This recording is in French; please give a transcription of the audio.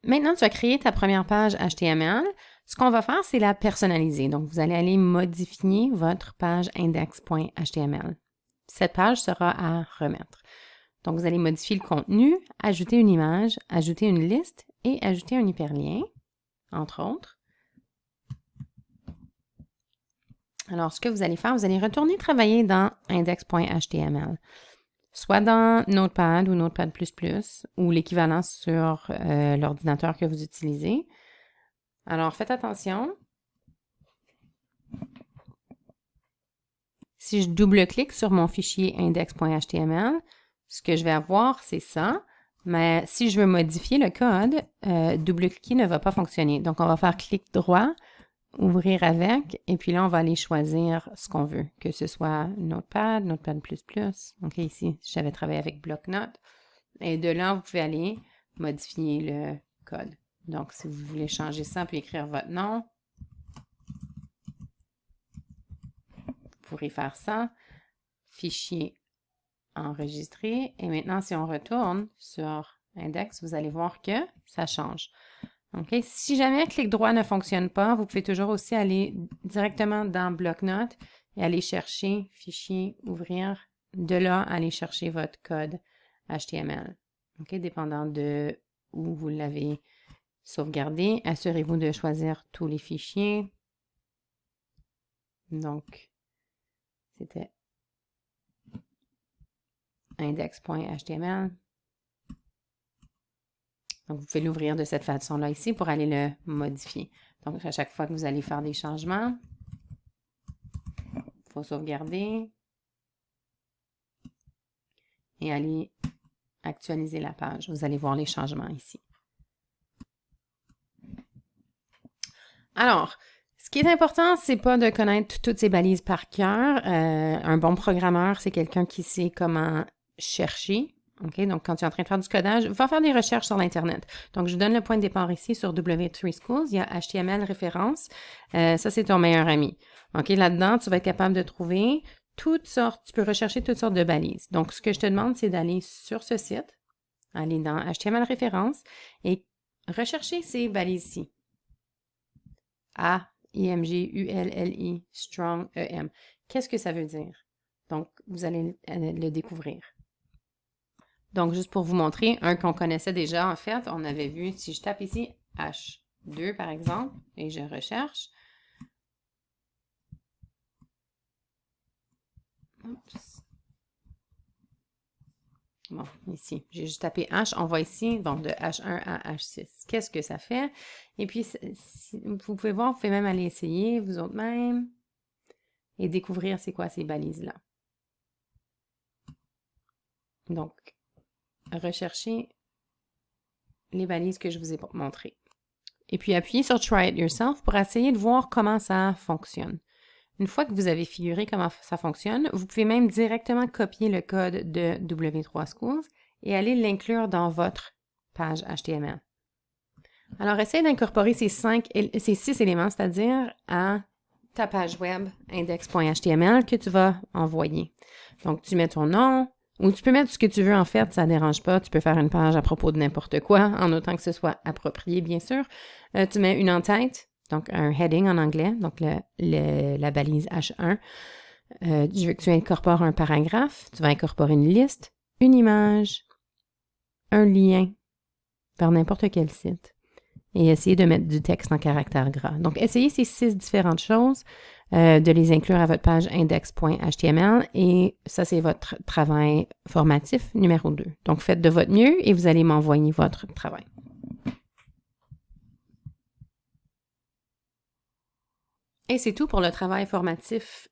Maintenant, tu as créé ta première page HTML. Ce qu'on va faire, c'est la personnaliser. Donc, vous allez aller modifier votre page index.html. Cette page sera à remettre. Donc, vous allez modifier le contenu, ajouter une image, ajouter une liste et ajouter un hyperlien, entre autres. Alors, ce que vous allez faire, vous allez retourner travailler dans index.html, soit dans Notepad ou Notepad++ ou l'équivalent sur l'ordinateur que vous utilisez. Alors, faites attention. Si je double-clique sur mon fichier index.html, ce que je vais avoir, c'est ça. Mais si je veux modifier le code, double-cliquer ne va pas fonctionner. Donc, on va faire clic droit, ouvrir avec, et puis là, on va aller choisir ce qu'on veut, que ce soit Notepad, Notepad++. Donc ici, j'avais travaillé avec bloc-notes. Et de là, vous pouvez aller modifier le code. Donc, si vous voulez changer ça, puis écrire votre nom, vous pourrez faire ça. Fichier enregistré. Et maintenant, si on retourne sur Index, vous allez voir que ça change. Okay? Si jamais clic droit ne fonctionne pas, vous pouvez toujours aussi aller directement dans bloc-notes et aller chercher fichier, ouvrir. De là, aller chercher votre code HTML. Okay? Dépendant de où vous l'avez sauvegardé, assurez-vous de choisir tous les fichiers. Donc, c'était index.html. Donc, vous pouvez l'ouvrir de cette façon-là ici pour aller le modifier. Donc, à chaque fois que vous allez faire des changements, il faut sauvegarder et aller actualiser la page. Vous allez voir les changements ici. Alors, ce qui est important, c'est pas de connaître toutes ces balises par cœur. Un bon programmeur, c'est quelqu'un qui sait comment chercher. Okay? Donc, quand tu es en train de faire du codage, va faire des recherches sur l'Internet. Donc, je donne le point de départ ici sur W3 Schools. Il y a HTML référence. Ça, c'est ton meilleur ami. Okay? Là-dedans, tu vas être capable de trouver toutes sortes, tu peux rechercher toutes sortes de balises. Donc, ce que je te demande, c'est d'aller sur ce site, aller dans HTML référence et rechercher ces balises-ci. A-I-M-G-U-L-L-I, strong, E-M. Qu'est-ce que ça veut dire? Donc, vous allez le découvrir. Donc, juste pour vous montrer, un qu'on connaissait déjà, en fait, on avait vu, si je tape ici H2, par exemple, et je recherche. Oups. Bon, ici, j'ai juste tapé H. On voit ici, donc de H1 à H6. Qu'est-ce que ça fait? Et puis, vous pouvez voir, vous pouvez même aller essayer, vous autres même, et découvrir c'est quoi ces balises-là. Donc, recherchez les balises que je vous ai montrées. Et puis, appuyez sur Try It Yourself pour essayer de voir comment ça fonctionne. Une fois que vous avez figuré comment ça fonctionne, vous pouvez même directement copier le code de W3 Schools et aller l'inclure dans votre page HTML. Alors, essaye d'incorporer ces 6 éléments, c'est-à-dire à ta page web index.html que tu vas envoyer. Donc, tu mets ton nom, ou tu peux mettre ce que tu veux en fait, ça ne dérange pas. Tu peux faire une page à propos de n'importe quoi, en autant que ce soit approprié, bien sûr. Tu mets une en-tête, donc un heading en anglais, donc la balise H1. Je veux que tu incorpores un paragraphe, tu vas incorporer une liste, une image, un lien vers n'importe quel site et essayer de mettre du texte en caractère gras. Donc, essayez ces 6 différentes choses, de les inclure à votre page index.html et ça, c'est votre travail formatif numéro 2. Donc, faites de votre mieux et vous allez m'envoyer votre travail. Et c'est tout pour le travail formatif